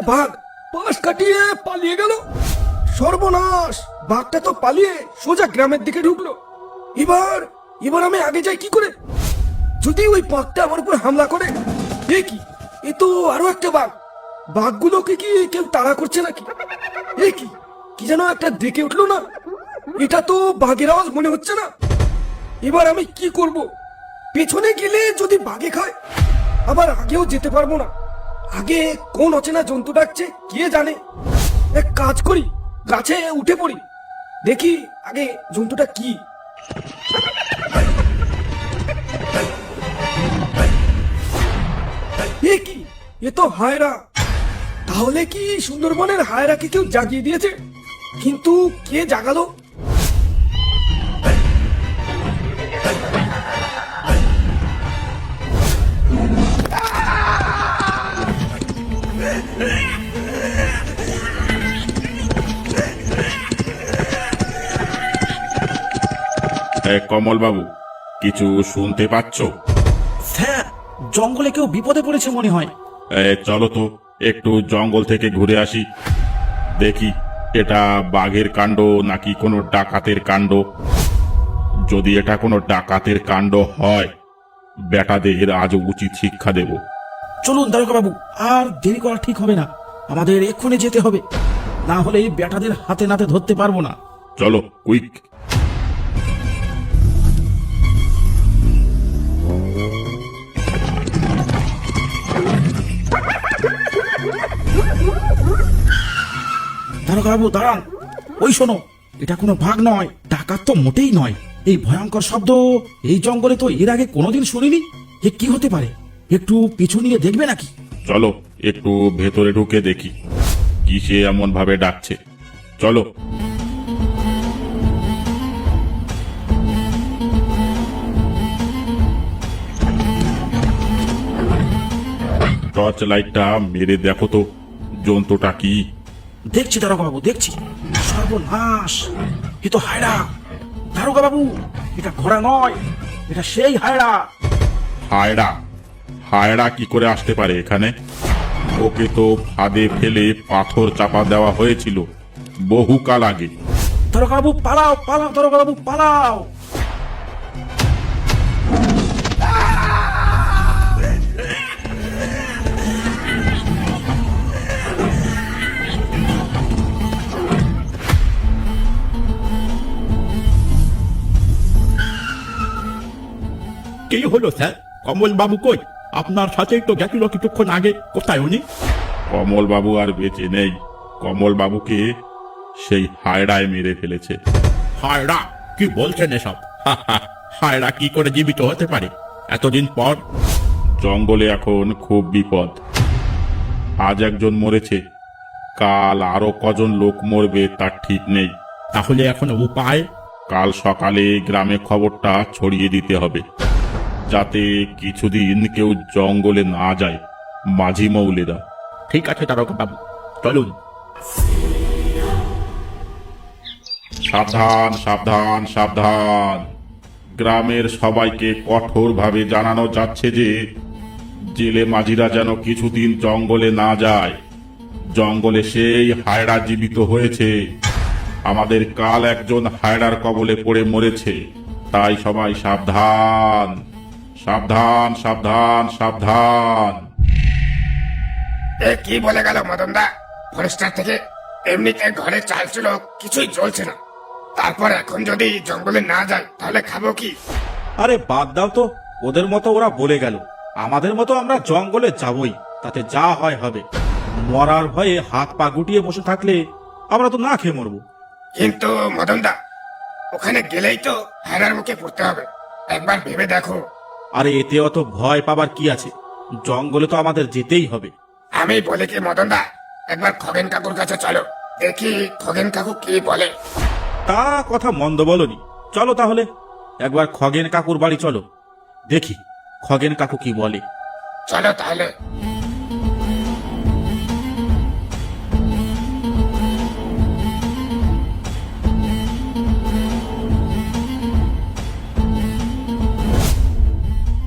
বাঘ পাশ কাটিয়ে পালিয়ে গেল। সর্বনাশ, বাঘটা তো পালিয়ে সোজা গ্রামের দিকে ঢুকলো। এবার এবার আমি আগে যাই কি করে? যদি ওই বাঘটা আমার উপর হামলা করে, এ কি, এ তো আরো একটা বাঘ। বাঘগুলোকে কি কেউ তাড়া করছে নাকি? এ কি, কি যেন একটা ডেকে উঠলো না? এটা তো বাঘের আওয়াজ মনে হচ্ছে না। এবার আমি কি করব? পেছনে গেলে যদি বাঘে খায়, আবার আগেও যেতে পারবো না। আগে কোন অচেনা জন্তু ডাকছে কে জানে। এক কাজ করি, গাছে উঠে পড়ি, দেখি আগে জন্তুটা কি। এ কি, এ তো হায়রা। তাহলে কি সুন্দরবনের হায়রাকে কেউ জাগিয়ে দিয়েছে? কিন্তু কে জাগালো? কমল বাবু, কিছু শুনতে পাচ্ছ? স্যার, জঙ্গলে কেউ বিপদে পড়েছে মনে হয়। চলো তো একটু জঙ্গল থেকে ঘুরে আসি, দেখি এটা বাঘের কাণ্ড নাকি কোনো ডাকাতের কাণ্ড। যদি এটা কোনো ডাকাতের কাণ্ড হয়, বেটাদের আজ উচিত শিক্ষা দেব। চলুন দারোগা বাবু, আর দেরি করা ঠিক হবে না। আমাদের এক্ষুনি যেতে হবে, না হলে এই বেটাদের হাতে নাতে ধরতে পারবো না। চলো কুইক। দারোগা বাবু দাঁড়ান, ওই শোনো, এটা কোনো বাঘ নয়, ডাকাত তো মোটেই নয়। এই ভয়ঙ্কর শব্দ এই জঙ্গলে তো এর আগে কোনোদিন শুনিনি। এ কি হতে পারে? একটু পিছু নিয়ে দেখবে নাকি? চলো একটু ভেতরে ঢুকে দেখি কি সে এমন ভাবে ডাকছে। চলো। টর্চ লাইটটা মেরে দেখো তো জন্তুটা কি। দেখছি দারোগা বাবু, দেখছি। সর্বনাশ, এ তো হায়রা। দারোগা বাবু, এটা ঘোড়া নয়, এটা সেই হায়রা। হায়রা? হায়রা কি করে আসতে পারে এখানে? ওকে তো ফাঁদে ফেলে পাথর চাপা দেওয়া হয়েছিল বহুকাল আগে। দারোগা বাবু পালাও, পালাও দারোগা বাবু পালাও। কি হলো স্যার? কমল বাবু কই? আপনার সাথে তো গেছিল কিছুক্ষণ আগে, কোথায় উনি? কমল বাবু আর বেঁচে নেই। কমল বাবুকে সেই হায়রায় মেরে ফেলেছে। হায়রা? কি বলছেন এসব? হায়রা কি করে জীবিত হতে পারে এতদিন পর? জঙ্গলে এখন খুব বিপদ। আজ একজন মরেছে, কাল আরো কজন লোক মরবে তার ঠিক নেই। তাহলে এখন উপায়? কাল সকালে গ্রামে খবরটা ছড়িয়ে দিতে হবে, যাতে কিছুদিন কেউ জঙ্গলে না যায়। মাঝি মৌলেরা। ঠিক আছে দারোগা বাবু, চলুন। সাবধান সাবধান সাবধান। গ্রামের সবাইকে কঠোরভাবে জানানো যাচ্ছে যে জেলে মাঝিরা যেন কিছুদিন জঙ্গলে না যায়। জঙ্গলে সেই হায়রা জীবিত হয়েছে। আমাদের কাল একজন হায়রার কবলে পড়ে মরেছে, তাই সবাই সাবধান সাবধান সাবধান সাবধান। এ কি বলে গেল মদনদা? ফরেস্টার থেকে এমনিতে ঘরে চাল ছিল, কিছুই চলছে না। তারপর এখন যদি জঙ্গলে না যায় তাহলে খাবো কি? আরে বাদ দাও তো, ওদের মতো ওরা বলে গেল। আমাদের মতো আমরা জঙ্গলে যাবই, তাতে যা হয় হবে। মরার ভয়ে হাত পা গুটিয়ে বসে থাকলে আমরা তো না খেয়ে মরবো। কিন্তু মদনদা, ওখানে গেলেই তো হেরার মুখে পড়তে হবে। একবার ভেবে দেখো। আরে এতে অত ভয় পাবার কি আছে? জঙ্গলে তো আমাদের যেতেই হবে। আমি বলি কি মদনদা, একবার খগেন কাকুর কাছে চলো, দেখি খগেন কাকু কি বলে। তা কথা মন্দ বলনি, চলো তাহলে একবার খগেন কাকুর বাড়ি চলো, দেখি খগেন কাকু কি বলে। চলো তাহলে।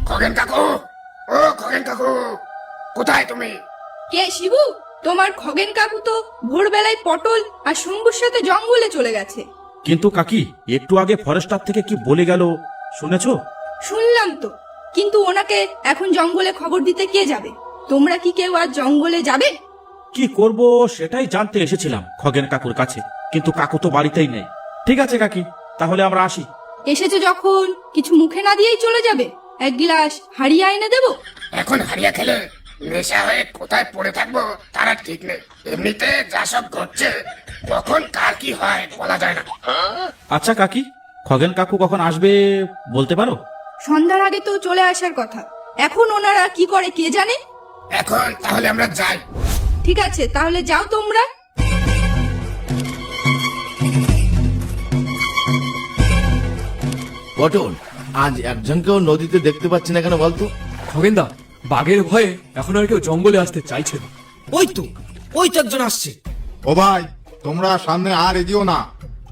খগেন কাকু, ও খগেন কাকু, কোথায় তুমি? কে শিবু? তোমার খগেন কাকু তো ভোরবেলায় পটল আর শম্ভুর সাথে জঙ্গলে চলে গেছে। কিন্তু কাকি, একটু আগে ফরেস্টার থেকে কি বলে গেল শুনেছো? শুনলাম তো, কিন্তু ওনাকে এখন জঙ্গলে খবর দিতে কে যাবে? তোমরা কি কেউ আজ জঙ্গলে যাবে? কি করব সেটাই জানতে এসেছিলাম খগেন কাকুর কাছে, কিন্তু কাকু তো বাড়িতেই নেই। ঠিক আছে কাকি, তাহলে আমরা আসি। এসেছে যখন কিছু মুখে না দিয়েই চলে যাবে? এক গিলাস হাড়িয়া এনে দেবো? এখন হারিয়ে খেলে নেশা হয়ে কোথায় পড়ে থাকবো তারা ঠিক নেই। এমনিতে যা সব ঘটছে কখন কার কি হয় বলা যায় না। আচ্ছা কাকি, খগেন কাকু কখন আসবে বলতে পারো? সন্ধ্যার আগে তো চলে আসার কথা, এখন ওনারা কি করে কে জানে। এখন তাহলে আমরা যাই। ঠিক আছে, তাহলে যাও তোমরা। পটল, আজ একজনকেও নদীতে দেখতে পাচ্ছি না কেন বলতো? খগেনদা, বাঘের ভয়ে এখন আর কেউ জঙ্গলে আসতে চাইছে না। ওই তো একজন আসছে। ও ভাই, তোমরা সামনে আর এগিয়েও না।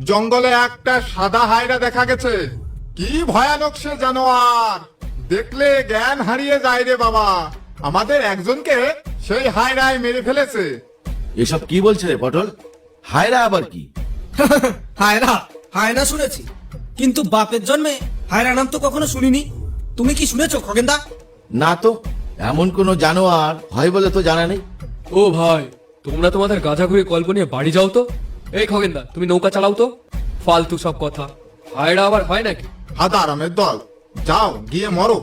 জঙ্গলে একটা সাদা হায়রা দেখা গেছে। কি ভয়ানক সে জানোয়ার, দেখলে জ্ঞান হারিয়ে যায় রে বাবা। আমাদের একজনকে সেই হায়রায় মেরে ফেলেছে। এসব কি বলছে রে পটল? হায়রা আবার কি? হায়রা শুনেছি, কিন্তু বাপের জন্মে হায়রা নাম তো কখনো শুনিনি। তুমি কি শুনেছো খগেনদা? না তো, এমন কোন জানোয়ার হয় বলে তো জানা নেই। ও ভাই, তোমরা তোমাদের গাঁজাখুরি গল্প নিয়ে বাড়ি যাও তো। এই খগেনদা, তুমি নৌকা চালাও তো। ফালতু সব কথা, হায়রা আবার হয় নাকি? হাদারামের দল, যাও গিয়ে মরো।